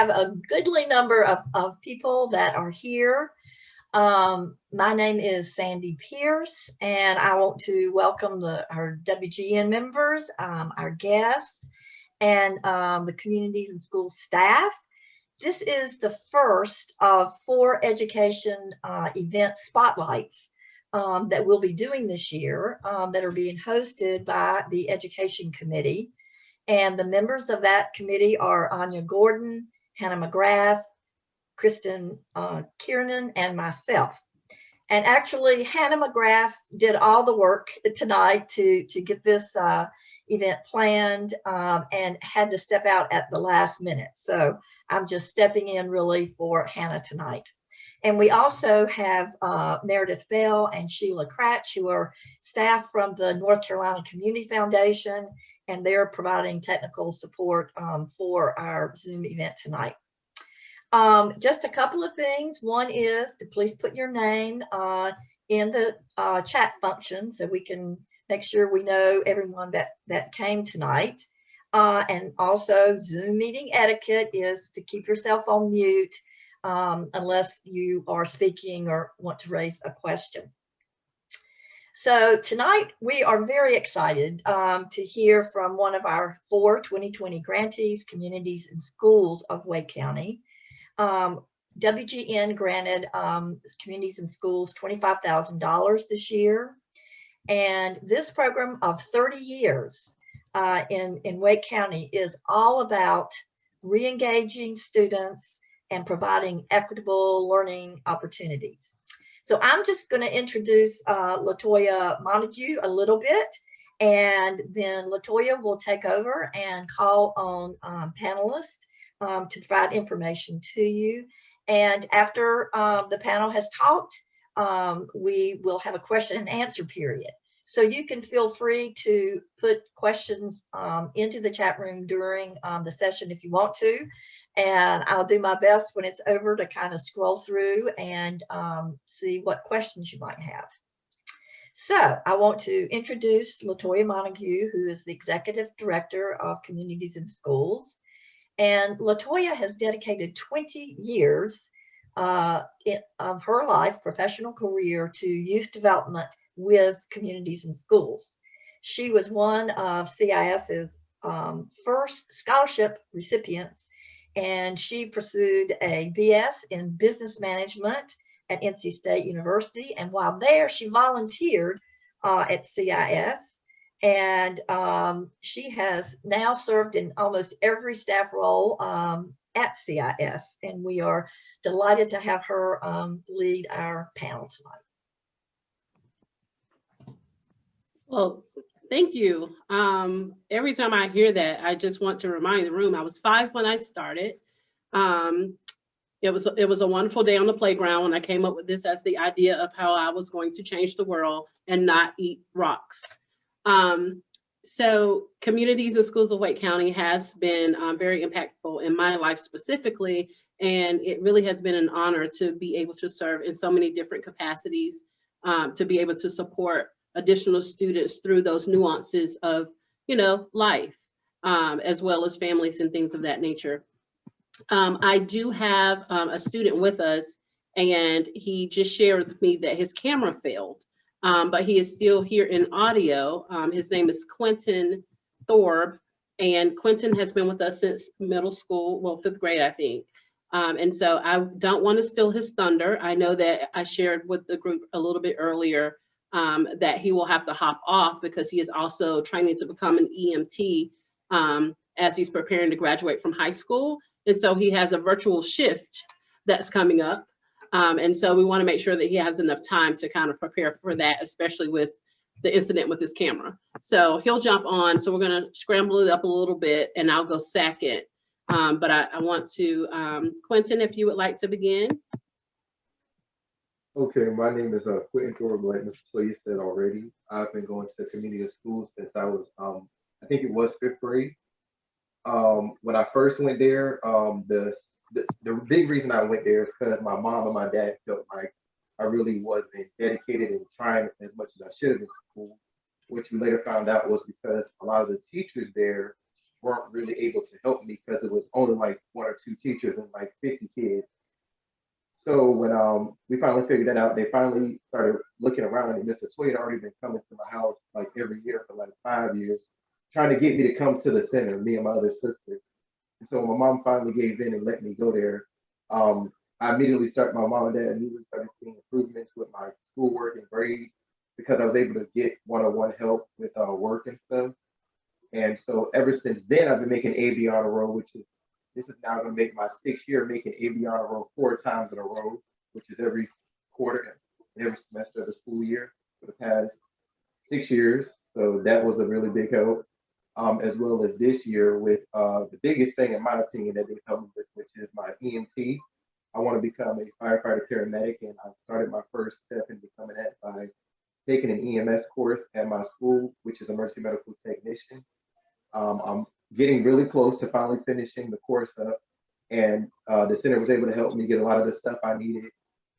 have a goodly number of people that are here. My name is Sandy Pierce, and I want to welcome our WGN members, our guests, and the communities and school staff. This is the first of 4 education event spotlights that we'll be doing this year that are being hosted by the Education Committee. And the members of that committee are Anya Gordon, Hannah McGrath, Kristen Kiernan, and myself. And actually, Hannah McGrath did all the work tonight to get this event planned and had to step out at the last minute. So I'm just stepping in really for Hannah tonight. And we also have Meredith Bell and Sheila Cratch, who are staff from the North Carolina Community Foundation, and they're providing technical support for our Zoom event tonight. Just a couple of things. One is to please put your name in the chat function so we can make sure we know everyone that came tonight. And also Zoom meeting etiquette is to keep yourself on mute unless you are speaking or want to raise a question. So tonight we are very excited to hear from one of our 4 2020 grantees, Communities and Schools of Wake County. WGN granted Communities and Schools $25,000 this year. And this program of 30 years in Wake County is all about re-engaging students and providing equitable learning opportunities. So I'm just going to introduce Latoya Montague a little bit, and then Latoya will take over and call on panelists to provide information to you. And after the panel has talked, we will have a question and answer period. So you can feel free to put questions into the chat room during the session if you want to. And I'll do my best when it's over to kind of scroll through and see what questions you might have. So I want to introduce Latoya Montague, who is the Executive Director of Communities and Schools. And Latoya has dedicated 20 years of her life, professional career, to youth development with communities and schools. She was one of CIS's first scholarship recipients, and she pursued a BS in business management at NC State University. And while there, she volunteered at CIS. And she has now served in almost every staff role at CIS. And we are delighted to have her lead our panel tonight. Well, thank you. Every time I hear that, I just want to remind the room, I was 5 when I started. It was a wonderful day on the playground when I came up with this as the idea of how I was going to change the world and not eat rocks. So Communities and Schools of Wake County has been very impactful in my life specifically, and it really has been an honor to be able to serve in so many different capacities, to be able to support additional students through those nuances of, life, as well as families and things of that nature. I do have a student with us, and he just shared with me that his camera failed. But he is still here in audio. His name is Quinton Thorpe, and Quinton has been with us since middle school, well, 5th grade, I think. And so I don't want to steal his thunder. I know that I shared with the group a little bit earlier that he will have to hop off because he is also training to become an EMT as he's preparing to graduate from high school. And so he has a virtual shift that's coming up. And so we want to make sure that he has enough time to kind of prepare for that, especially with the incident with his camera. So he'll jump on. So we're going to scramble it up a little bit, and I'll go second. But I want to, Quinton, if you would like to begin. Okay, my name is Quinton Thorpe, like Mr. Clay said already. I've been going to community schools since I was, I think it was 5th grade. When I first went there, the big reason I went there is because my mom and my dad felt like I really wasn't dedicated and trying as much as I should have in school, which we later found out was because a lot of the teachers there weren't really able to help me because it was only like 1 or 2 teachers and like 50 kids. So when we finally figured that out, they finally started looking around, and Mr. Sweet had already been coming to my house like every year for like 5 years, trying to get me to come to the center, me and my other sisters. And so my mom finally gave in and let me go there. I immediately started, my mom and dad immediately started seeing improvements with my schoolwork and grades because I was able to get one-on-one help with work and stuff. And so ever since then, I've been making AB honor roll, this is now going to make my 6th year making AB honor roll 4 times in a row, which is every quarter and every semester of the school year for the past 6 years. So that was a really big help, as well as this year with the biggest thing, in my opinion, that they helped me with, which is my EMT. I want to become a firefighter paramedic, and I started my first step in becoming that by taking an EMS course at my school, which is emergency medical technician. I'm getting really close to finally finishing the course up, and the center was able to help me get a lot of the stuff I needed,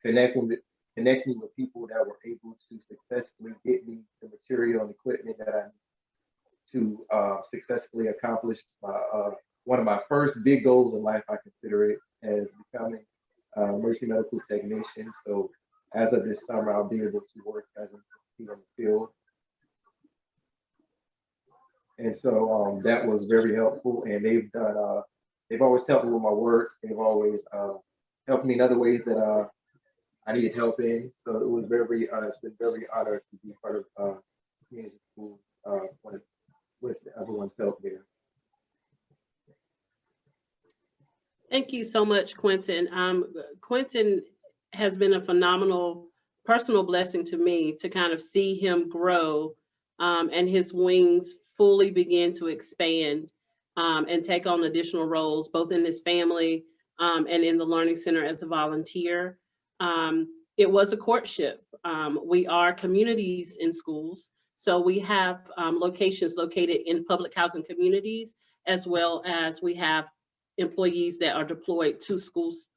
connecting with people that were able to successfully get me the material and equipment that I need to successfully accomplish one of my first big goals in life. I consider it as becoming emergency medical technician. So as of this summer, I'll be able to work as an EMT in the field. And so that was very helpful, and they've always helped me with my work. They've always helped me in other ways that I needed help in. So it was it's been very honored to be part of community school with everyone's help there. Thank you so much, Quinton. Quinton has been a phenomenal personal blessing to me to kind of see him grow and his wings fully begin to expand and take on additional roles, both in his family and in the Learning Center as a volunteer. It was a courtship. We are communities in schools, so we have locations located in public housing communities, as well as we have employees that are deployed to schools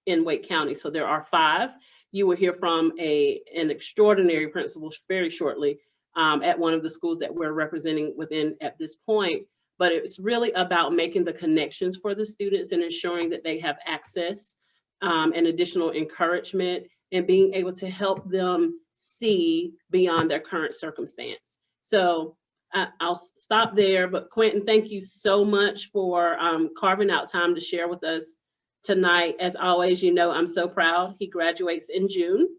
in Wake County. So there are 5. You will hear from an extraordinary principal very shortly at one of the schools that we're representing within at this point. But it's really about making the connections for the students and ensuring that they have access and additional encouragement and being able to help them see beyond their current circumstance. So I'll stop there, but Quinton, thank you so much for carving out time to share with us tonight. As always, you know, I'm so proud. He graduates in June.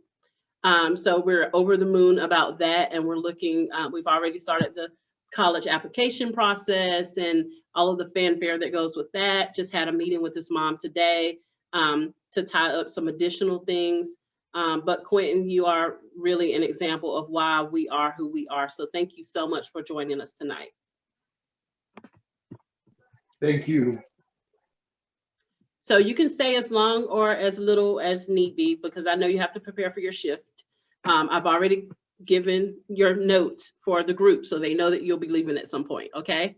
So we're over the moon about that, and we're looking, we've already started the college application process and all of the fanfare that goes with that. Just had a meeting with his mom today to tie up some additional things. But Quinton, you are really an example of why we are who we are. So thank you so much for joining us tonight. Thank you. So you can stay as long or as little as need be, because I know you have to prepare for your shift. I've already given your notes for the group, so they know that you'll be leaving at some point, okay?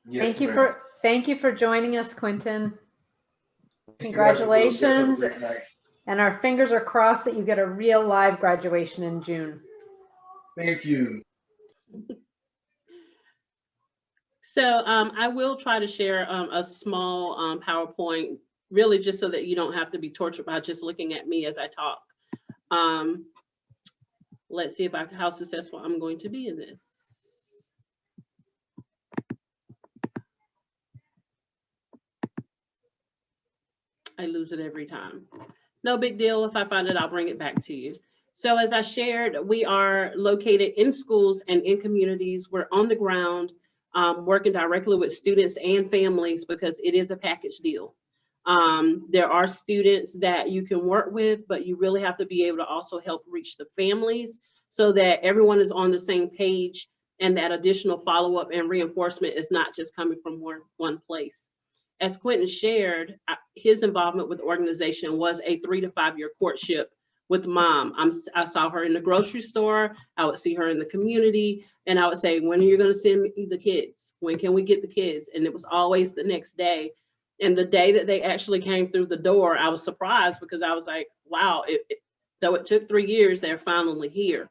Yes, Thank you for joining us, Quinton. Congratulations. And our fingers are crossed that you get a real live graduation in June. Thank you. So I will try to share a small PowerPoint, really just so that you don't have to be tortured by just looking at me as I talk. Let's see how successful I'm going to be in this. I lose it every time. No big deal. If I find it, I'll bring it back to you. So as I shared, we are located in schools and in communities. We're on the ground, working directly with students and families because it is a package deal. There are students that you can work with, but you really have to be able to also help reach the families so that everyone is on the same page and that additional follow-up and reinforcement is not just coming from one place. As Quinton shared, his involvement with the organization was a 3 to 5 year courtship with mom. I saw her in the grocery store. I would see her in the community, and I would say, when are you going to send me the kids? When can we get the kids? And it was always the next day. And the day that they actually came through the door, I was surprised because I was like, wow, though it took 3 years, they're finally here.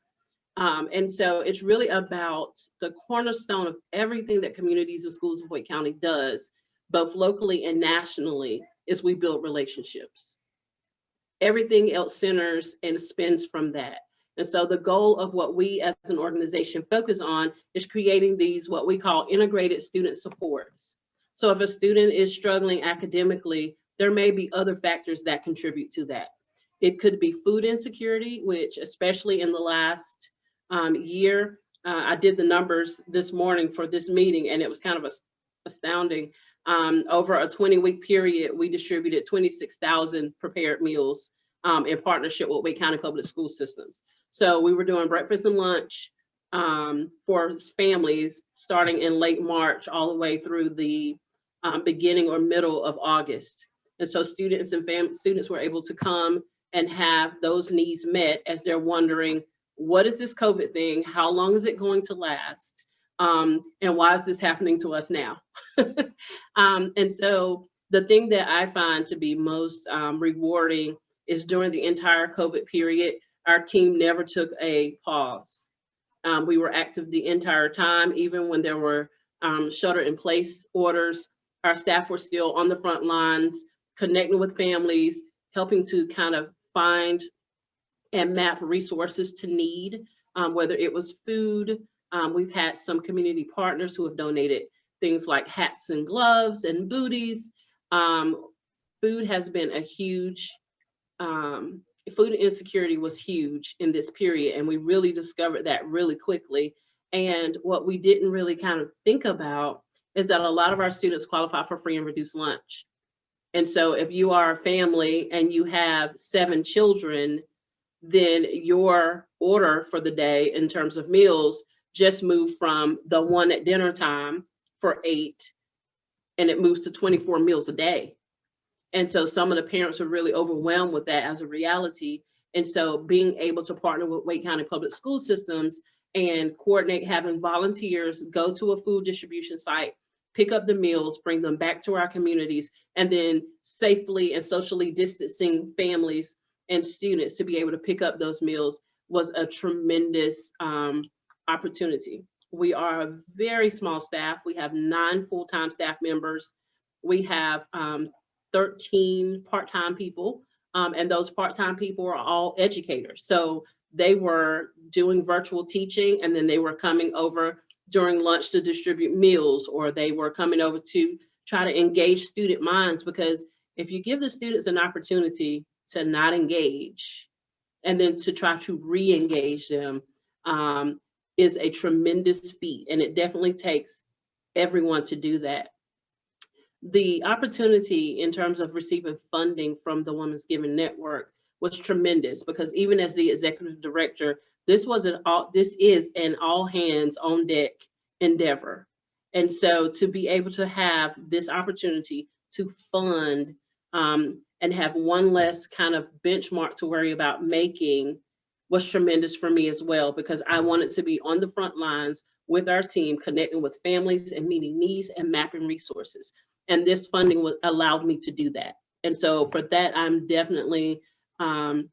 And so it's really about the cornerstone of everything that Communities and Schools of Wake County does, both locally and nationally, is we build relationships. Everything else centers and spins from that. And so the goal of what we as an organization focus on is creating these, what we call integrated student supports. So if a student is struggling academically, there may be other factors that contribute to that. It could be food insecurity, which especially in the last year, I did the numbers this morning for this meeting, and it was kind of astounding. Over a 20-week period, we distributed 26,000 prepared meals in partnership with Wake County Public School Systems. So we were doing breakfast and lunch for families starting in late March all the way through the beginning or middle of August. And so students and students were able to come and have those needs met as they're wondering, what is this COVID thing? How long is it going to last? And why is this happening to us now? And so the thing that I find to be most rewarding is during the entire COVID period, our team never took a pause. We were active the entire time, even when there were shelter-in-place orders. Our staff were still on the front lines, connecting with families, helping to kind of find and map resources to need, whether it was food. We've had some community partners who have donated things like hats and gloves and booties. Food has been a huge, food insecurity was huge in this period, and we really discovered that really quickly. And what we didn't really kind of think about is that a lot of our students qualify for free and reduced lunch. And so if you are a family and you have 7 children, then your order for the day in terms of meals just moved from the one at dinner time for 8, and it moves to 24 meals a day. And so some of the parents are really overwhelmed with that as a reality. And so being able to partner with Wake County Public School Systems and coordinate having volunteers go to a food distribution site, pick up the meals, bring them back to our communities, and then safely and socially distancing families and students to be able to pick up those meals was a tremendous opportunity. We are a very small staff. We have 9 full-time staff members. We have 13 part-time people, and those part-time people are all educators. So they were doing virtual teaching, and then they were coming over during lunch to distribute meals, or they were coming over to try to engage student minds, because if you give the students an opportunity to not engage and then to try to re-engage them is a tremendous feat, and it definitely takes everyone to do that. The opportunity in terms of receiving funding from the Women's Giving Network was tremendous, because even as the executive director, this is an all hands on deck endeavor. And so to be able to have this opportunity to fund and have one less kind of benchmark to worry about making was tremendous for me as well, because I wanted to be on the front lines with our team, connecting with families and meeting needs and mapping resources. And this funding allowed me to do that. And so for that, I'm definitely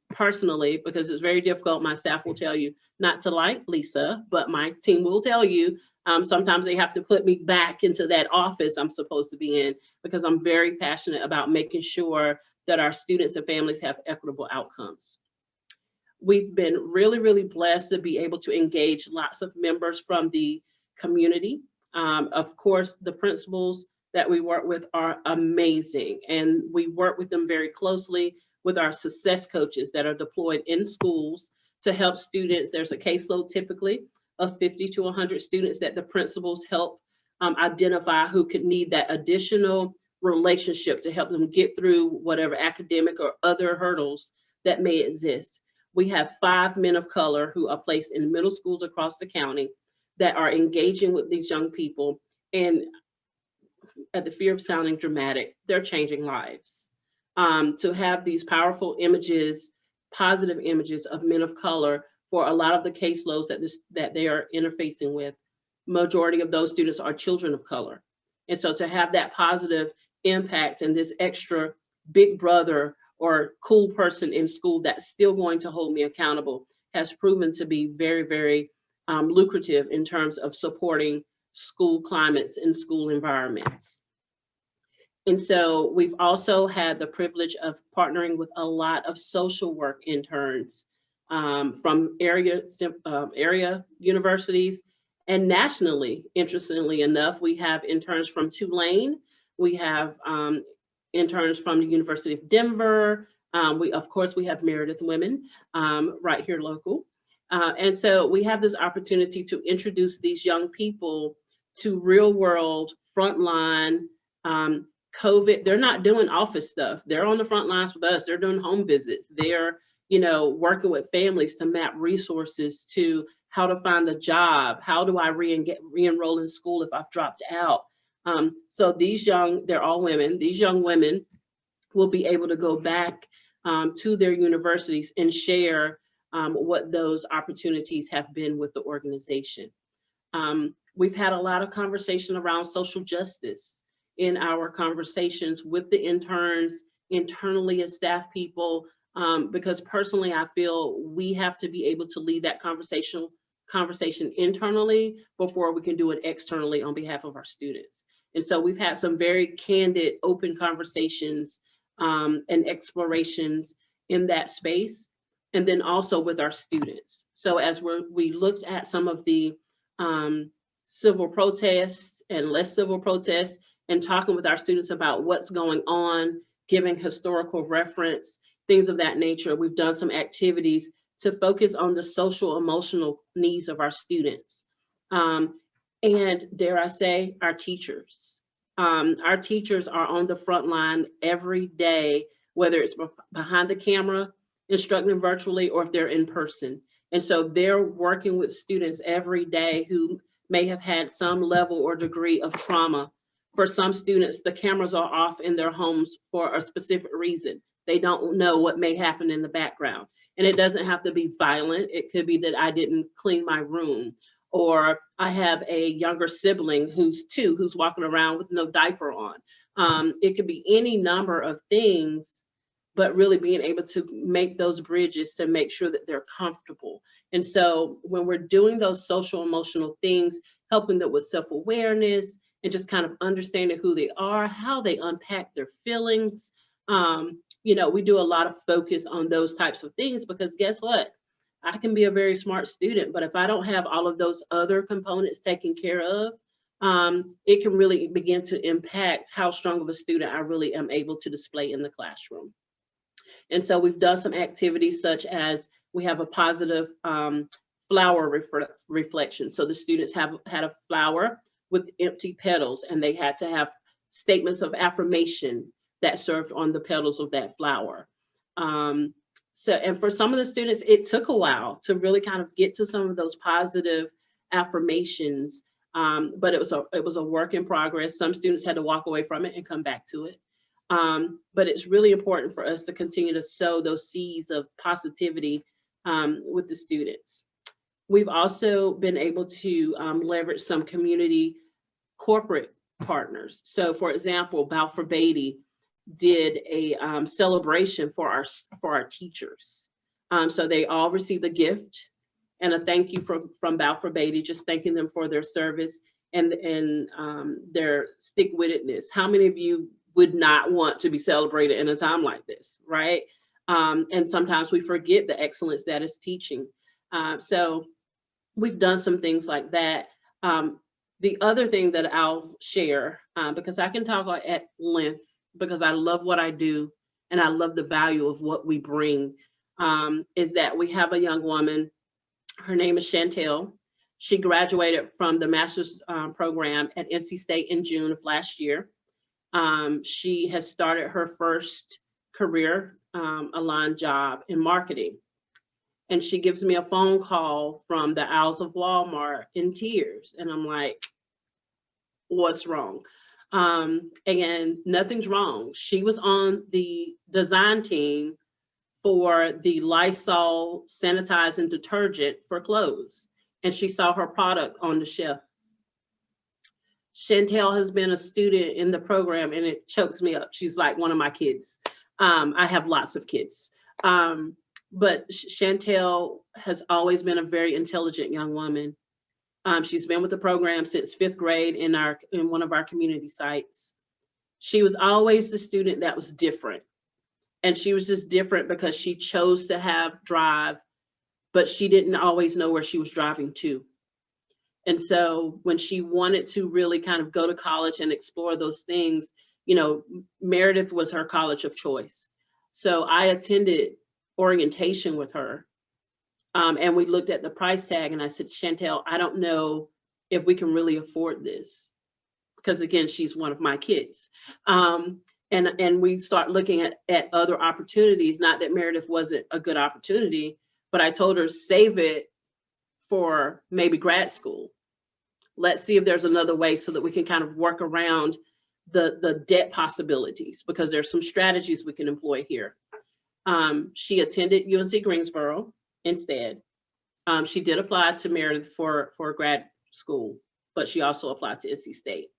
personally, because it's very difficult, my staff will tell you not to like Lisa, but my team will tell you sometimes they have to put me back into that office I'm supposed to be in, because I'm very passionate about making sure that our students and families have equitable outcomes. We've been really, really blessed to be able to engage lots of members from the community. Of course, the principals that we work with are amazing, and we work with them very closely with our success coaches that are deployed in schools to help students. There's a caseload typically of 50 to 100 students that the principals help identify who could need that additional relationship to help them get through whatever academic or other hurdles that may exist. We have 5 men of color who are placed in middle schools across the county that are engaging with these young people, and at the fear of sounding dramatic, they're changing lives. To have these powerful images, positive images of men of color for a lot of the caseloads that they are interfacing with, majority of those students are children of color. And so to have that positive impact and this extra big brother or cool person in school that's still going to hold me accountable has proven to be very, very lucrative in terms of supporting school climates and school environments. And so we've also had the privilege of partnering with a lot of social work interns from area universities and nationally. Interestingly enough, we have interns from Tulane. We have interns from the University of Denver. Of course, we have Meredith Women right here local. And so we have this opportunity to introduce these young people to real world, frontline, COVID. They're not doing office stuff. They're on the front lines with us. They're doing home visits. They're, working with families to map resources to how to find a job. How do I re-enroll in school if I've dropped out? So they're all women. These young women will be able to go back to their universities and share what those opportunities have been with the organization. We've had a lot of conversation around social justice in our conversations with the interns, internally as staff people, because personally, I feel we have to be able to lead that conversation internally before we can do it externally on behalf of our students. And so we've had some very candid, open conversations and explorations in that space, and then also with our students. So as we looked at some of the civil protests and less civil protests, and talking with our students about what's going on, giving historical reference, things of that nature, we've done some activities to focus on the social emotional needs of our students. And dare I say, our teachers. Our teachers are on the front line every day, whether it's behind the camera, instructing virtually, or if they're in person. And so they're working with students every day who may have had some level or degree of trauma. For some students, the cameras are off in their homes for a specific reason. They don't know what may happen in the background. And it doesn't have to be violent. It could be that I didn't clean my room, or I have a younger sibling who's 2, who's walking around with no diaper on. It could be any number of things, but really being able to make those bridges to make sure that they're comfortable. And so when we're doing those social emotional things, helping them with self-awareness and just kind of understanding who they are, how they unpack their feelings, we do a lot of focus on those types of things, because guess what? I can be a very smart student, but if I don't have all of those other components taken care of, it can really begin to impact how strong of a student I really am able to display in the classroom. And so we've done some activities such as we have a positive flower reflection. So the students had a flower with empty petals, and they had to have statements of affirmation that served on the petals of that flower. And for some of the students, it took a while to really kind of get to some of those positive affirmations, but it was a work in progress. Some students had to walk away from it and come back to it. But it's really important for us to continue to sow those seeds of positivity with the students. We've also been able to leverage some community corporate partners. So for example, Balfour Beatty did a celebration for our teachers. So they all received a gift and a thank you from Balfour Beatty, just thanking them for their service and their stick-wittedness. How many of you would not want to be celebrated in a time like this, right? And sometimes we forget the excellence that is teaching. So we've done some things like that. The other thing that I'll share, because I can talk at length, because I love what I do and I love the value of what we bring, is that we have a young woman. Her name is Chantelle. She graduated from the master's program at NC State in June of last year. She has started her first career aligned job in marketing. And she gives me a phone call from the aisles of Walmart in tears. And I'm like, what's wrong? And nothing's wrong. She was on the design team for the Lysol sanitizing detergent for clothes. And she saw her product on the shelf. Chantelle has been a student in the program, and it chokes me up. She's like one of my kids. I have lots of kids. but Chantelle has always been a very intelligent young woman. She's been with the program since 5th grade in one of our community sites. She was always the student that was different. And she was just different because she chose to have drive, but she didn't always know where she was driving to. And so when she wanted to really kind of go to college and explore those things, Meredith was her college of choice. So I attended orientation with her. And we looked at the price tag and I said, Chantelle, I don't know if we can really afford this. Because again, she's one of my kids. And we start looking at other opportunities, not that Meredith wasn't a good opportunity, but I told her, save it for maybe grad school. Let's see if there's another way so that we can kind of work around the debt possibilities, because there's some strategies we can employ here. She attended UNC Greensboro instead. She did apply to Meredith for grad school, but she also applied to NC State.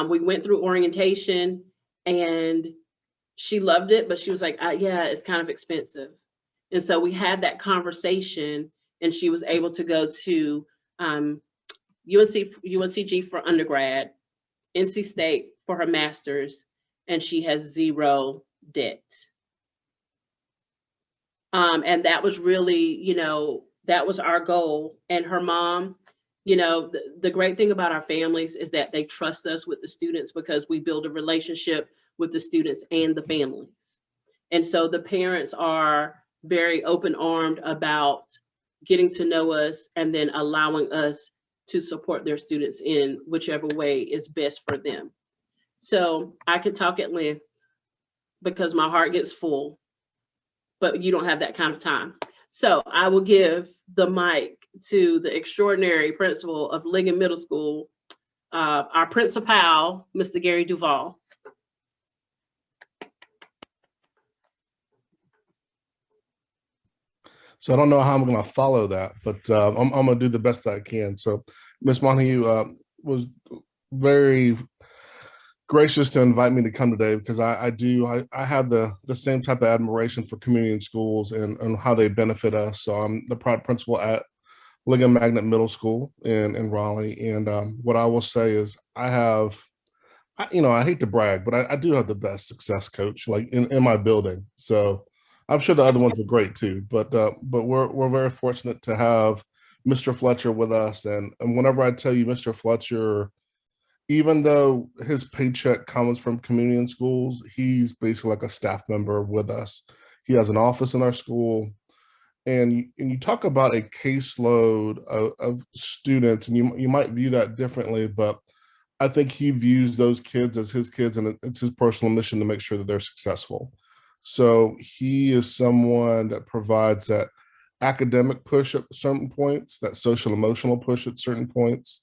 We went through orientation and she loved it, but she was like, yeah, it's kind of expensive. And so we had that conversation and she was able to go to UNCG for undergrad, NC State for her master's, and she has 0 debt. And that was really, that was our goal. And her mom, the great thing about our families is that they trust us with the students because we build a relationship with the students and the families. And so the parents are very open-armed about getting to know us and then allowing us to support their students in whichever way is best for them. So I could talk at length because my heart gets full, but you don't have that kind of time. So I will give the mic to the extraordinary principal of Ligon Middle School, our principal, Mr. Gary Duval. So I don't know how I'm going to follow that, but I'm going to do the best that I can. So Ms. Montague was very gracious to invite me to come today because I have the same type of admiration for community and schools and how they benefit us. So I'm the proud principal at Ligon Magnet Middle School in Raleigh. And what I will say is I hate to brag, but I do have the best success coach like in my building. So I'm sure the other ones are great too, but we're very fortunate to have Mr. Fletcher with us. And whenever I tell you Mr. Fletcher, even though his paycheck comes from community and schools, he's basically like a staff member with us. He has an office in our school. And you talk about a caseload of students, and you might view that differently, but I think he views those kids as his kids, and it's his personal mission to make sure that they're successful. So he is someone that provides that academic push at certain points, that social emotional push at certain points.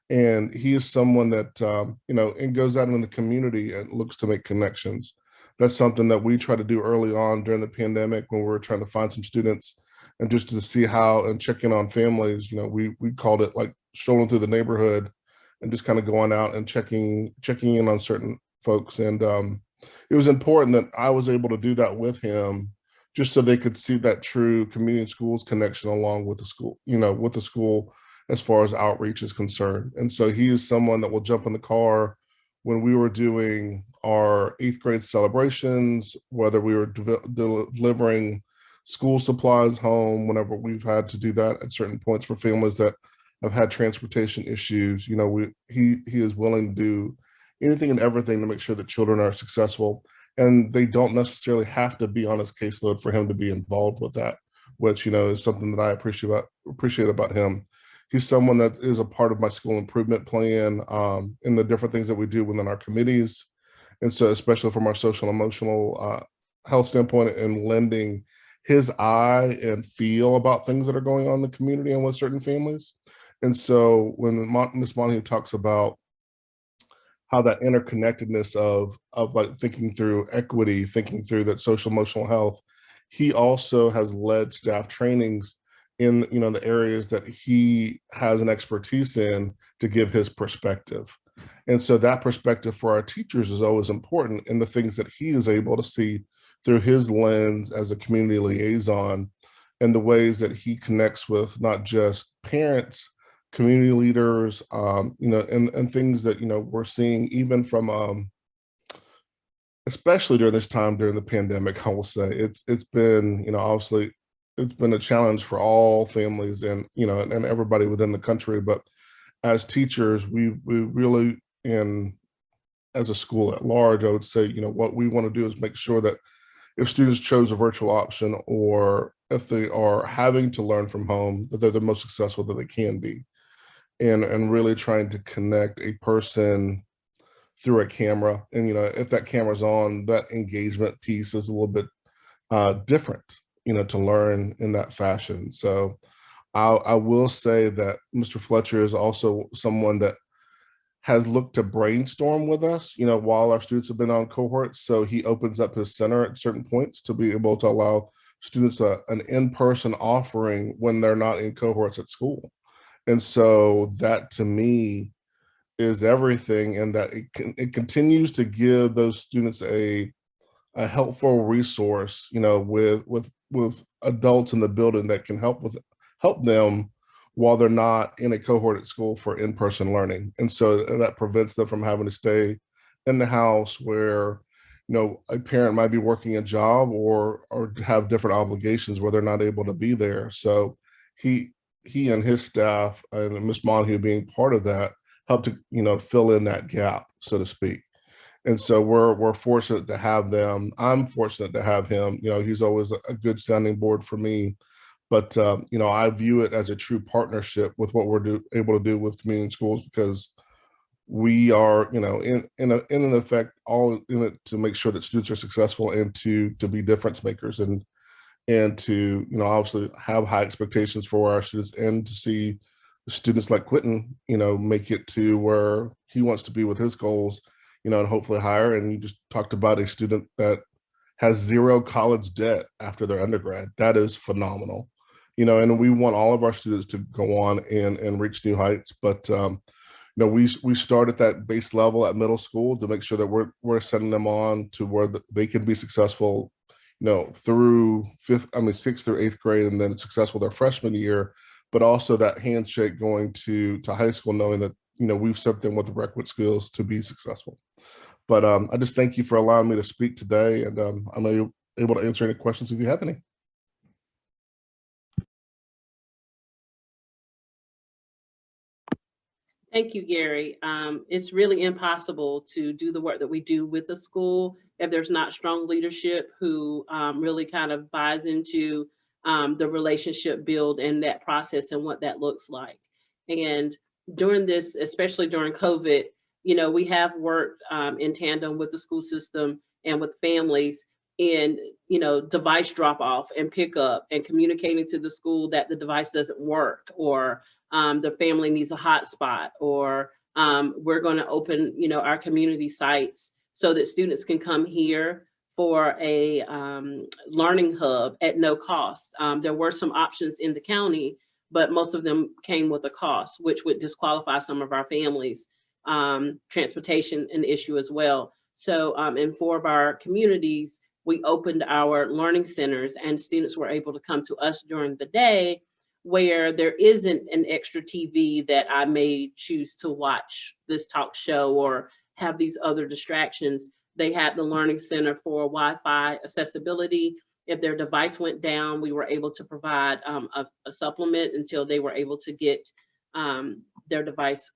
And he is someone that, and goes out in the community and looks to make connections. That's something that we try to do early on during the pandemic when we were trying to find some students and just to see how and check in on families. We called it like strolling through the neighborhood and just kind of going out and checking in on certain folks. And it was important that I was able to do that with him just so they could see that true community and schools connection along with the school, with the school as far as outreach is concerned. And so he is someone that will jump in the car when we were doing our 8th grade celebrations, whether we were delivering school supplies home, whenever we've had to do that at certain points for families that have had transportation issues, he is willing to do anything and everything to make sure that children are successful. And they don't necessarily have to be on his caseload for him to be involved with that, which, is something that I appreciate about him. He's someone that is a part of my school improvement plan in the different things that we do within our committees. And so especially from our social emotional health standpoint and lending his eye and feel about things that are going on in the community and with certain families. And so when Ms. Montague talks about how that interconnectedness of like thinking through equity, thinking through that social emotional health, he also has led staff trainings in the areas that he has an expertise in to give his perspective. And so that perspective for our teachers is always important in the things that he is able to see through his lens as a community liaison, and the ways that he connects with not just parents, community leaders, and things that, we're seeing even from, especially during this time during the pandemic. I will say it's been, obviously it's been a challenge for all families and, and everybody within the country. But as teachers, we really, and as a school at large, I would say, what we want to do is make sure that if students chose a virtual option, or if they are having to learn from home, that they're the most successful that they can be. And really trying to connect a person through a camera. And, if that camera's on, that engagement piece is a little bit different, to learn in that fashion. So I will say that Mr. Fletcher is also someone that has looked to brainstorm with us, while our students have been on cohorts. So he opens up his center at certain points to be able to allow students an in-person offering when they're not in cohorts at school. And so that, to me, is everything, and that it continues to give those students a helpful resource, with adults in the building that can help them while they're not in a cohort at school for in-person learning. And so that prevents them from having to stay in the house where, a parent might be working a job or have different obligations where they're not able to be there. So he and his staff, and Ms. Montague being part of that, help to, fill in that gap, so to speak. And so we're fortunate to have them. I'm fortunate to have him. He's always a good sounding board for me. But I view it as a true partnership with what we're able to do with community schools, because we are, in an effect, all in it to make sure that students are successful and to be difference makers, and to, obviously have high expectations for our students, and to see students like Quinton, make it to where he wants to be with his goals, and hopefully higher. And you just talked about a student that has zero college debt after their undergrad. That is phenomenal. And we want all of our students to go on and reach new heights. But, we start at that base level at middle school to make sure that we're setting them on to where they can be successful, through sixth through eighth grade, and then successful their freshman year. But also that handshake going to high school, knowing that, we've set them with the requisite skills to be successful. But I just thank you for allowing me to speak today, and I'm able to answer any questions if you have any. Thank you, Gary. It's really impossible to do the work that we do with the school if there's not strong leadership who really kind of buys into the relationship build and that process and what that looks like. And during this, especially during COVID, we have worked in tandem with the school system and with families in, device drop off and pick up, and communicating to the school that the device doesn't work, or the family needs a hotspot, or we're going to open, our community sites so that students can come here for a learning hub at no cost. There were some options in the county, but most of them came with a cost, which would disqualify some of our families. Transportation an issue as well. So in 4 of our communities, we opened our learning centers, and students were able to come to us during the day, where there isn't an extra TV that I may choose to watch this talk show or have these other distractions. They had the learning center for Wi-Fi accessibility. If their device went down, we were able to provide a supplement until they were able to get their device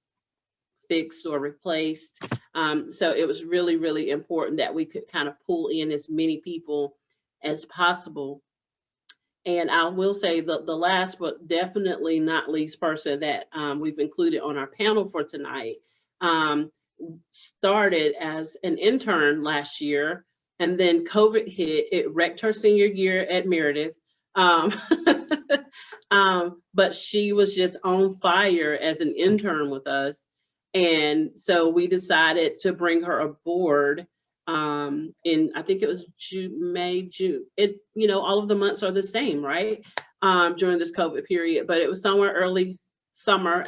fixed or replaced. So it was really, really important that we could kind of pull in as many people as possible. And I will say the last, but definitely not least person that we've included on our panel for tonight started as an intern last year, and then COVID hit. It wrecked her senior year at Meredith. But she was just on fire as an intern with us. And so we decided to bring her aboard in, I think it was May, June. All of the months are the same, right? During this COVID period, but it was somewhere early summer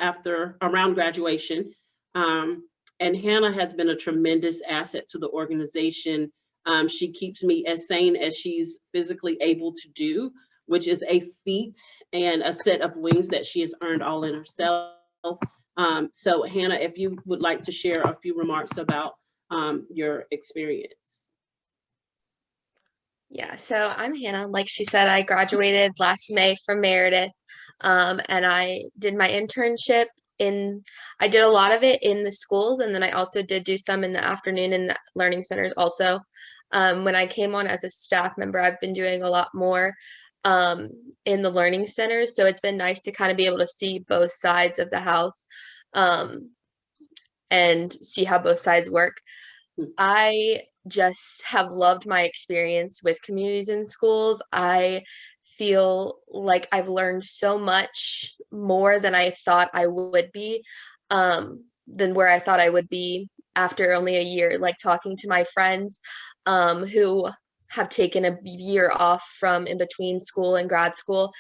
around graduation. And Hannah has been a tremendous asset to the organization. She keeps me as sane as she's physically able to do, which is a feat and a set of wings that she has earned all in herself. So Hannah, if you would like to share a few remarks about your experience. Yeah, so I'm Hannah. Like she said, I graduated last May from Meredith, and I did my internship I did a lot of it in the schools, and then I also did do some in the afternoon in the learning centers also. When I came on as a staff member, I've been doing a lot more in the learning centers, so it's been nice to kind of be able to see both sides of the house and see how both sides work. I just have loved my experience with communities in schools. I feel like I've learned so much more than I thought I would be, than where I thought I would be after only a year. Like talking to my friends who have taken a year off from in between school and grad school,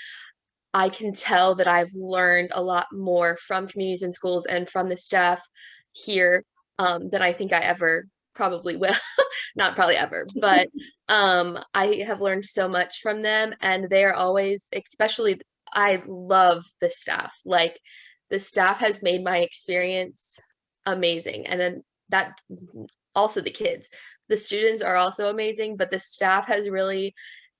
I can tell that I've learned a lot more from communities in schools and from the staff here than I think I ever probably will. Not probably ever, but I have learned so much from them, and they are always, especially, I love the staff. Like the staff has made my experience amazing, and then that also the kids. The students are also amazing, but the staff has really,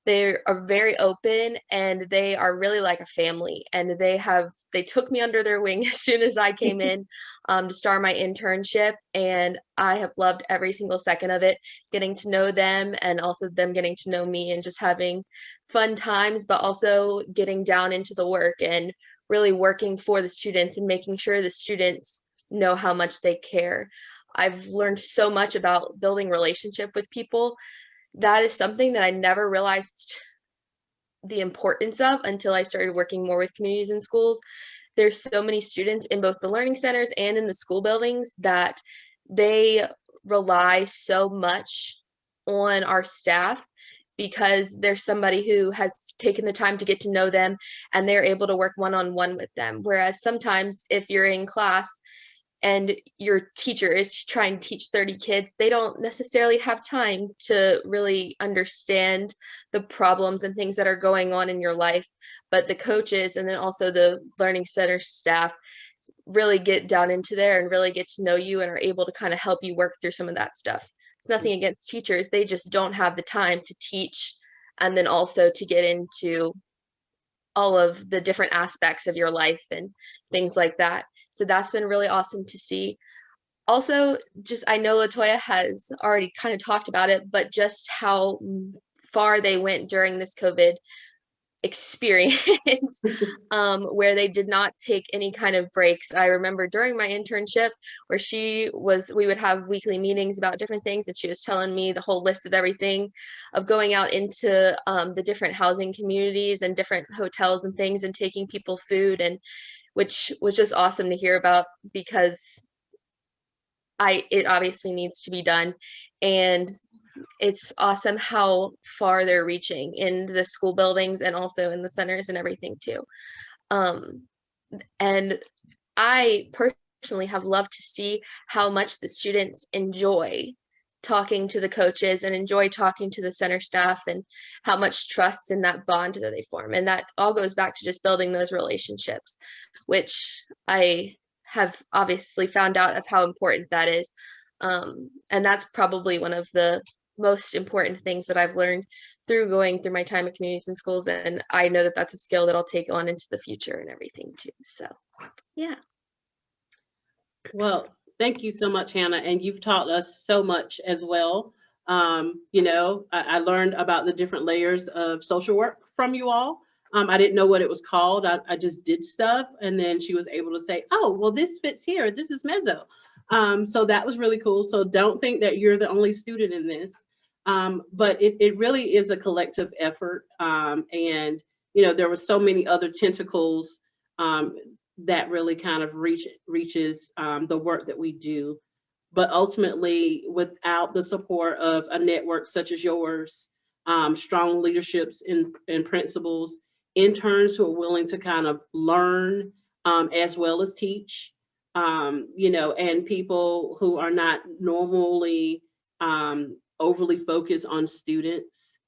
they are very open and they are really like a family, and they took me under their wing as soon as I came in to start my internship, and I have loved every single second of it, getting to know them and also them getting to know me and just having fun times, but also getting down into the work and really working for the students and making sure the students know how much they care. I've learned so much about building relationship with people. That is something that I never realized the importance of until I started working more with communities in schools. There's so many students in both the learning centers and in the school buildings that they rely so much on our staff because there's somebody who has taken the time to get to know them and they're able to work one-on-one with them. Whereas sometimes if you're in class and your teacher is trying to teach 30 kids, they don't necessarily have time to really understand the problems and things that are going on in your life. But the coaches and then also the learning center staff really get down into there and really get to know you and are able to kind of help you work through some of that stuff. It's nothing against teachers. They just don't have the time to teach and then also to get into all of the different aspects of your life and things like that. So that's been really awesome to see. Also, just I know Latoya has already kind of talked about it, but just how far they went during this COVID experience where they did not take any kind of breaks. I remember during my internship where we would have weekly meetings about different things, and she was telling me the whole list of everything of going out into the different housing communities and different hotels and things and taking people food, and which was just awesome to hear about because it obviously needs to be done. And it's awesome how far they're reaching in the school buildings and also in the centers and everything too. And I personally have loved to see how much the students enjoy talking to the coaches and enjoy talking to the center staff and how much trust in that bond that they form. And that all goes back to just building those relationships, which I have obviously found out of how important that is. And that's probably one of the most important things that I've learned through going through my time at communities and schools. And I know that that's a skill that I'll take on into the future and everything too. So, yeah. Well, thank you so much, Hannah. And you've taught us so much as well. I learned about the different layers of social work from you all. I didn't know what it was called. I just did stuff. And then she was able to say, oh, well, this fits here. This is mezzo. So that was really cool. So don't think that you're the only student in this. But it really is a collective effort. And, there were so many other tentacles that really kind of reaches the work that we do. But ultimately, without the support of a network such as yours, strong leaderships and principals, interns who are willing to kind of learn as well as teach, and people who are not normally overly focus on students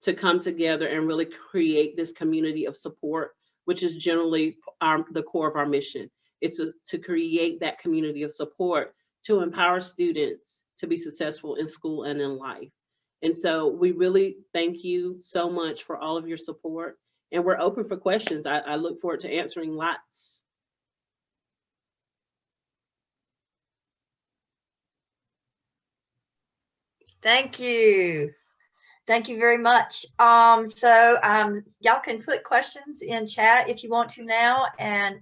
to come together and really create this community of support, which is generally the core of our mission. It's to create that community of support to empower students to be successful in school and in life. And so we really thank you so much for all of your support, and we're open for questions. I look forward to answering lots. Thank you. Thank you very much. Y'all can put questions in chat if you want to now. And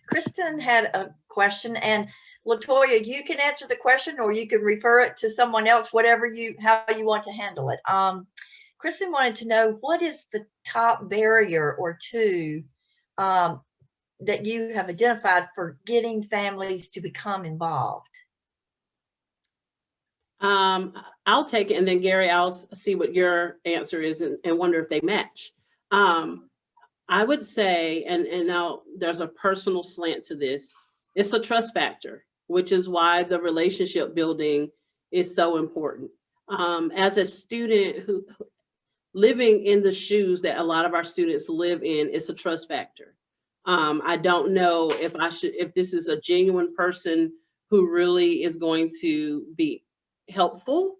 Kristen had a question, and Latoya, you can answer the question or you can refer it to someone else, how you want to handle it. Kristen wanted to know, what is the top barrier or two that you have identified for getting families to become involved? I'll take it, and then Gary, I'll see what your answer is and wonder if they match. I would say, and now there's a personal slant to this, it's a trust factor, which is why the relationship building is so important. As a student who living in the shoes that a lot of our students live in, it's a trust factor. I don't know if this is a genuine person who really is going to be helpful,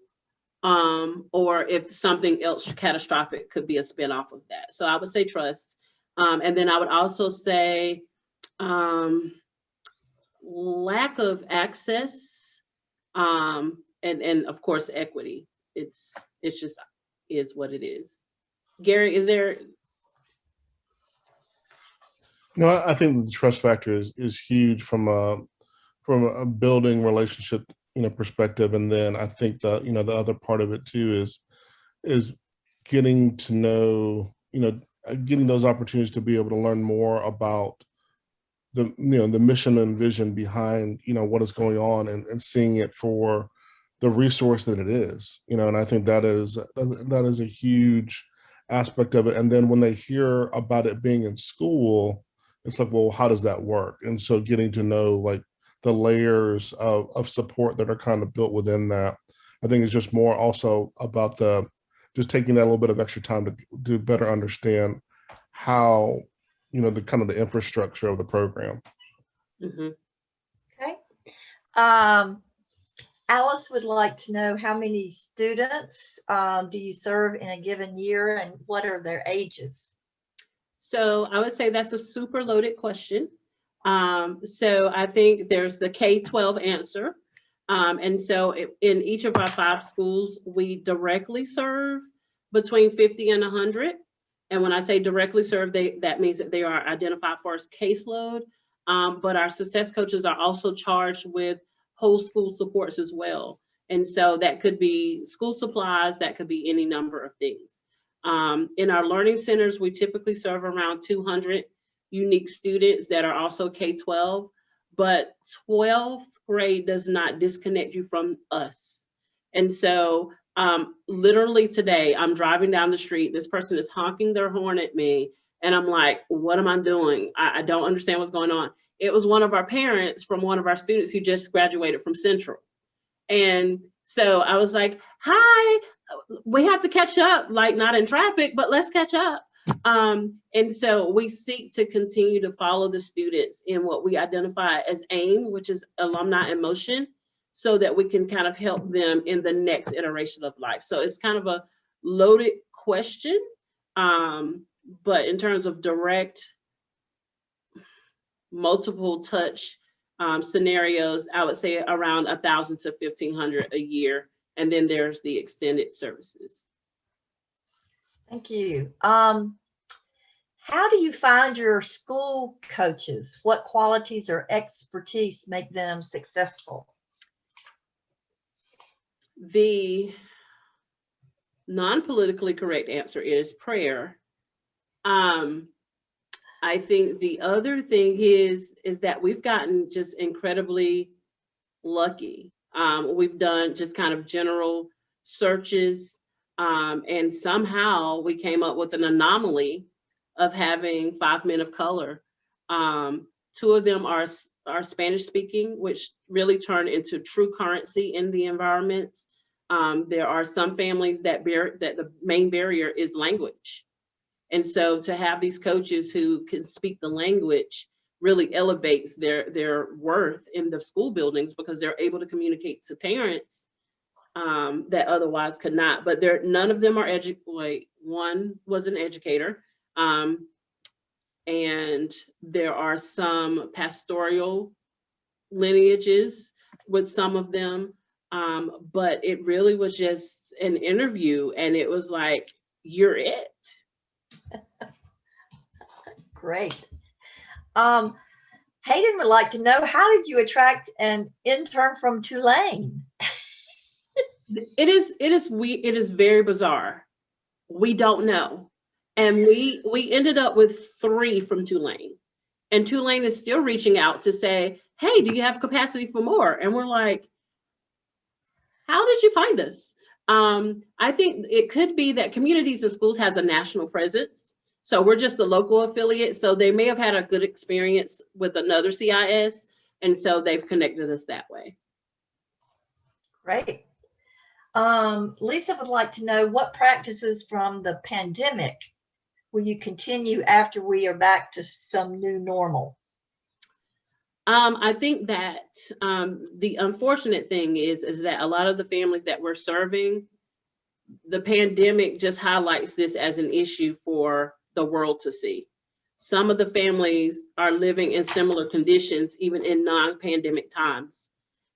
or if something else catastrophic could be a spinoff of that. So I would say trust. And then I would also say lack of access, and of course equity. It's just is what it is. Gary, is there? No, I think the trust factor is huge from a building relationship, perspective. And then I think that, the other part of it too is getting to know, getting those opportunities to be able to learn more about the mission and vision behind, what is going on, and seeing it for the resource that it is, and I think that is a huge aspect of it. And then when they hear about it being in school, it's like, well, how does that work? And so getting to know like the layers of support that are kind of built within that, I think is just more also about just taking that little bit of extra time to better understand how, the kind of the infrastructure of the program. Mm-hmm. Okay. Alice would like to know, how many students do you serve in a given year, and what are their ages? So I would say that's a super loaded question. So I think there's the K-12 answer. And so in each of our 5 schools, we directly serve between 50 and 100. And when I say directly serve, that means that they are identified for as caseload. But our success coaches are also charged with whole school supports as well. And so that could be school supplies, that could be any number of things. In our learning centers, we typically serve around 200 unique students that are also K-12, but 12th grade does not disconnect you from us. And so literally today, I'm driving down the street, this person is honking their horn at me, and I'm like, what am I doing? I don't understand what's going on. It was one of our parents from one of our students who just graduated from Central. And so I was like, hi, we have to catch up, like not in traffic, but let's catch up. And so we seek to continue to follow the students in what we identify as AIM, which is Alumni in Motion, so that we can kind of help them in the next iteration of life. So it's kind of a loaded question, but in terms of direct, multiple touch scenarios, I would say around 1,000 to 1,500 a year. And then there's the extended services. Thank you. How do you find your school coaches? What qualities or expertise make them successful? The non-politically correct answer is prayer. I think the other thing is that we've gotten just incredibly lucky. We've done just kind of general searches, and somehow we came up with an anomaly of having 5 men of color. 2 of them are Spanish speaking, which really turned into true currency in the environments. There are some families that the main barrier is language. And so to have these coaches who can speak the language really elevates their worth in the school buildings, because they're able to communicate to parents that otherwise could not. But none of them are one was an educator, and there are some pastoral lineages with some of them, but it really was just an interview, and it was like, you're it. Great. Hayden would like to know, how did you attract an intern from Tulane? It is very bizarre. We don't know. And we ended up with 3 from Tulane. And Tulane is still reaching out to say, hey, do you have capacity for more? And we're like, how did you find us? I think it could be that Communities in Schools has a national presence. So we're just a local affiliate. So they may have had a good experience with another CIS. And so they've connected us that way. Great. Lisa would like to know, what practices from the pandemic will you continue after we are back to some new normal? I think that the unfortunate thing is that a lot of the families that we're serving, the pandemic just highlights this as an issue for the world to see. Some of the families are living in similar conditions, even in non-pandemic times.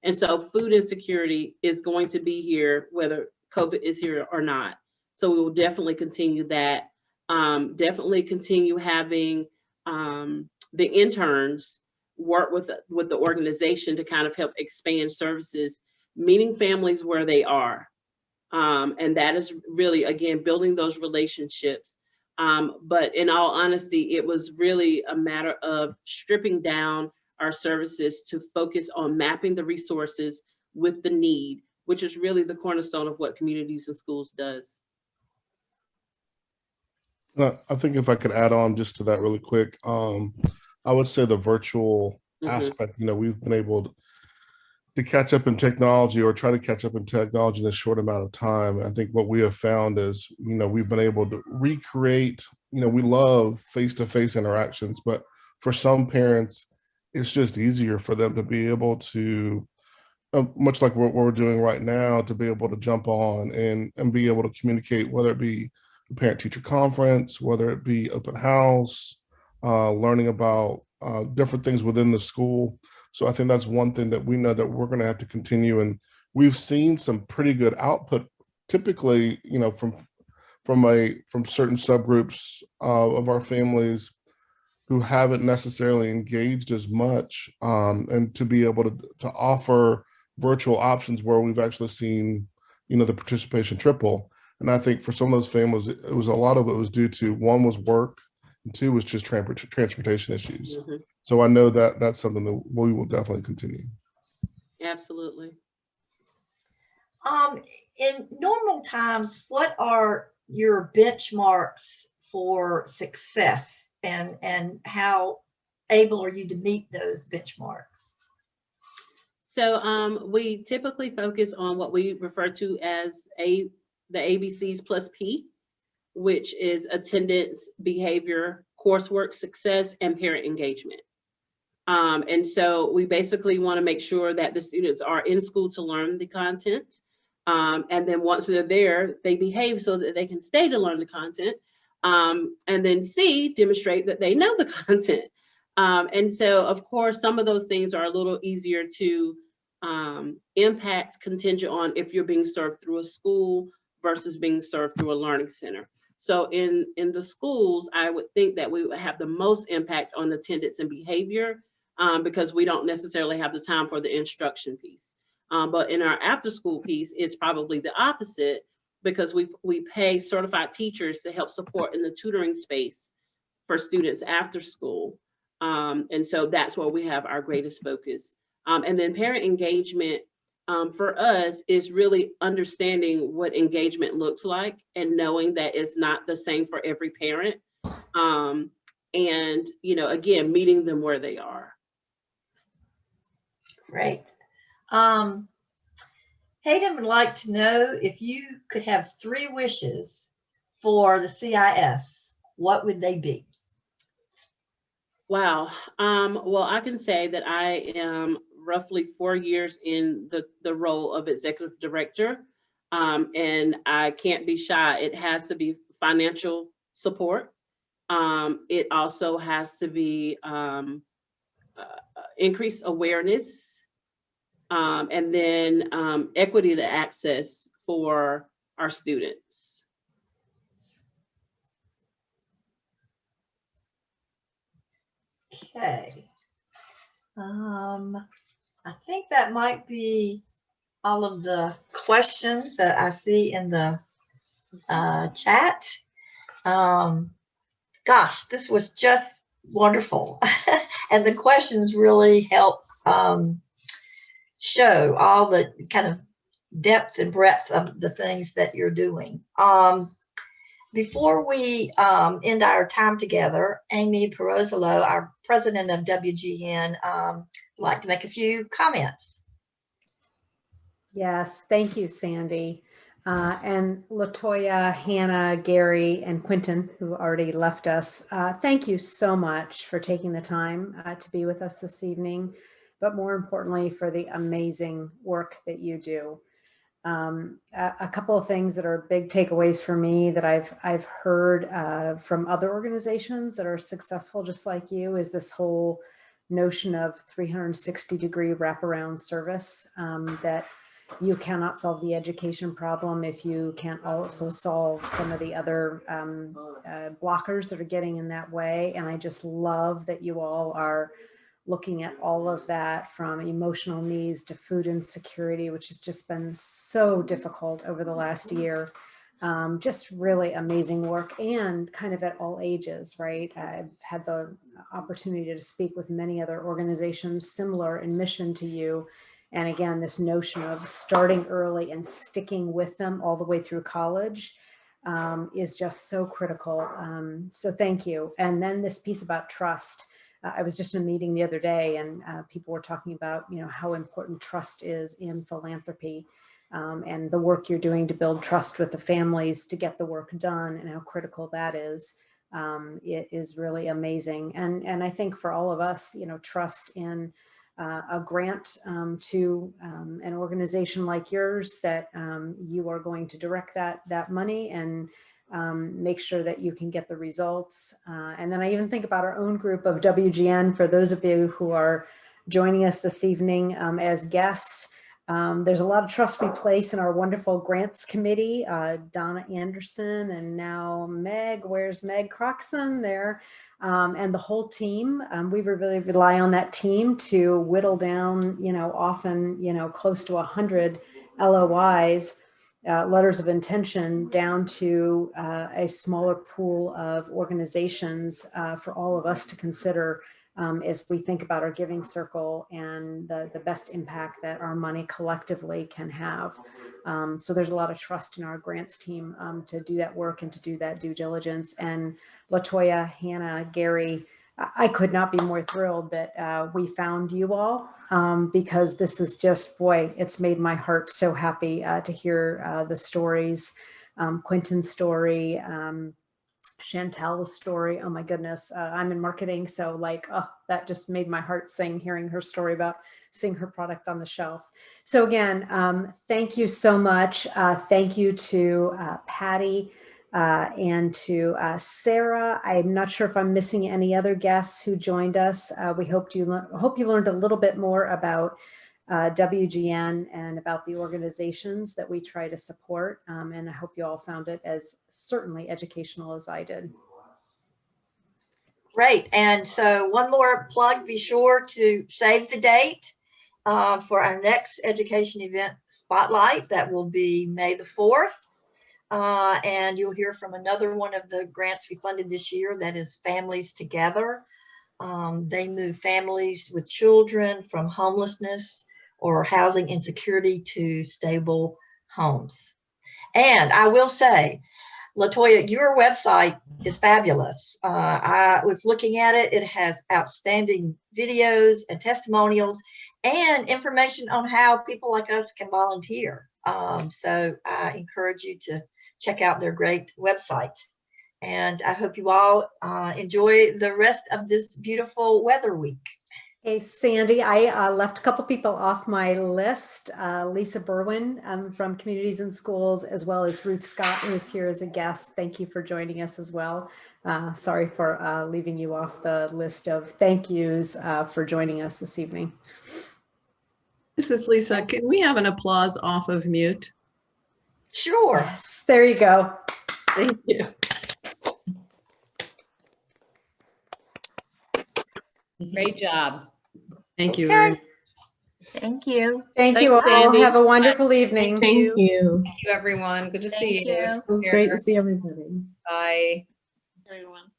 And so food insecurity is going to be here, whether COVID is here or not. So we will definitely continue that. Definitely continue having the interns work with the organization to kind of help expand services, meeting families where they are. And that is really, again, building those relationships. But in all honesty, it was really a matter of stripping down our services to focus on mapping the resources with the need, which is really the cornerstone of what Communities in Schools does. I think if I could add on just to that really quick, I would say the virtual aspect, we've been able to catch up in technology, or try to catch up in technology in a short amount of time. And I think what we have found is, we've been able to recreate, we love face-to-face interactions, but for some parents, it's just easier for them to be able to, much like what we're doing right now, to be able to jump on and be able to communicate, whether it be a parent-teacher conference, whether it be open house, learning about different things within the school. So I think that's one thing that we know that we're going to have to continue. And we've seen some pretty good output, typically, from certain subgroups of our families who haven't necessarily engaged as much, and to be able to offer virtual options where we've actually seen, the participation triple. And I think for some of those families, it was a lot of it was due to, one was work, and 2 was just transportation issues. Mm-hmm. So I know that that's something that we will definitely continue. Absolutely. In normal times, what are your benchmarks for success, and how able are you to meet those benchmarks? So we typically focus on what we refer to as the ABCs plus P, which is attendance, behavior, coursework success, and parent engagement. And so we basically want to make sure that the students are in school to learn the content. And then once they're there, they behave so that they can stay to learn the content. And then C, demonstrate that they know the content. And so, of course, some of those things are a little easier to impact, contingent on if you're being served through a school versus being served through a learning center. So in the schools, I would think that we would have the most impact on attendance and behavior, because we don't necessarily have the time for the instruction piece. But in our after school piece, it's probably the opposite, because we pay certified teachers to help support in the tutoring space for students after school. And so that's where we have our greatest focus. And then parent engagement, for us, is really understanding what engagement looks like and knowing that it's not the same for every parent. And, again, meeting them where they are. Great. Hayden would like to know if you could have 3 wishes for the CIS, what would they be? Wow. Well, I can say that I am roughly 4 years in the role of executive director. And I can't be shy. It has to be financial support. It also has to be increased awareness, and then equity to access for our students. Okay. I think that might be all of the questions that I see in the chat. Gosh, this was just wonderful. And the questions really help show all the kind of depth and breadth of the things that you're doing. Before we end our time together, Amy Perozolo, our president of WGN, would like to make a few comments. Yes, thank you, Sandy. And Latoya, Hannah, Gary, and Quinton, who already left us, thank you so much for taking the time to be with us this evening, but more importantly, for the amazing work that you do. A couple of things that are big takeaways for me that I've heard from other organizations that are successful just like you is this whole notion of 360-degree wraparound service, that you cannot solve the education problem if you can't also solve some of the other blockers that are getting in that way. And I just love that you all are looking at all of that, from emotional needs to food insecurity, which has just been so difficult over the last year. Just really amazing work, and kind of at all ages, right? I've had the opportunity to speak with many other organizations similar in mission to you. And again, this notion of starting early and sticking with them all the way through college is just so critical. So thank you. And then this piece about trust. I was just in a meeting the other day, and people were talking about, how important trust is in philanthropy, and the work you're doing to build trust with the families to get the work done, and how critical that is. It is really amazing. And I think for all of us, trust in a grant to an organization like yours, that you are going to direct that money and make sure that you can get the results. And then I even think about our own group of WGN, for those of you who are joining us this evening as guests. There's a lot of trust we place in our wonderful grants committee, Donna Anderson, and now Meg, where's Meg Croxon there? And the whole team. We really rely on that team to whittle down, often, close to 100 LOIs, letters of intention, down to a smaller pool of organizations for all of us to consider as we think about our giving circle and the best impact that our money collectively can have. So there's a lot of trust in our grants team to do that work and to do that due diligence. And Latoya, Hannah, Gary, I could not be more thrilled that we found you all, because this is just, boy, it's made my heart so happy to hear the stories, Quinton's story, Chantelle's story. Oh my goodness. I'm in marketing. So that just made my heart sing, hearing her story about seeing her product on the shelf. So again, thank you so much. Thank you to Patty and to Sarah. I'm not sure if I'm missing any other guests who joined us. We hope you learned a little bit more about WGN and about the organizations that we try to support. And I hope you all found it as certainly educational as I did. Great. And so one more plug, be sure to save the date for our next education event spotlight. That will be May the 4th. And you'll hear from another one of the grants we funded this year, that is Families Together. They move families with children from homelessness or housing insecurity to stable homes. And I will say, Latoya, your website is fabulous. I was looking at it. It has outstanding videos and testimonials and information on how people like us can volunteer. So I encourage you to check out their great website. And I hope you all enjoy the rest of this beautiful weather week. Hey, Sandy, I left a couple people off my list. Lisa Berwin from Communities and Schools, as well as Ruth Scott, who's here as a guest. Thank you for joining us as well. Sorry for leaving you off the list of thank yous for joining us this evening. This is Lisa. Can we have an applause off of mute? Sure. Yes, there you go. Thank you. Great job. Thank you Okay. very much. Thank you. Thank you Thanks, all. Sandy. Have a wonderful evening. Thank you. Thank you, everyone. Good to see Thank you. you. It was great to see everybody. Bye. Everyone.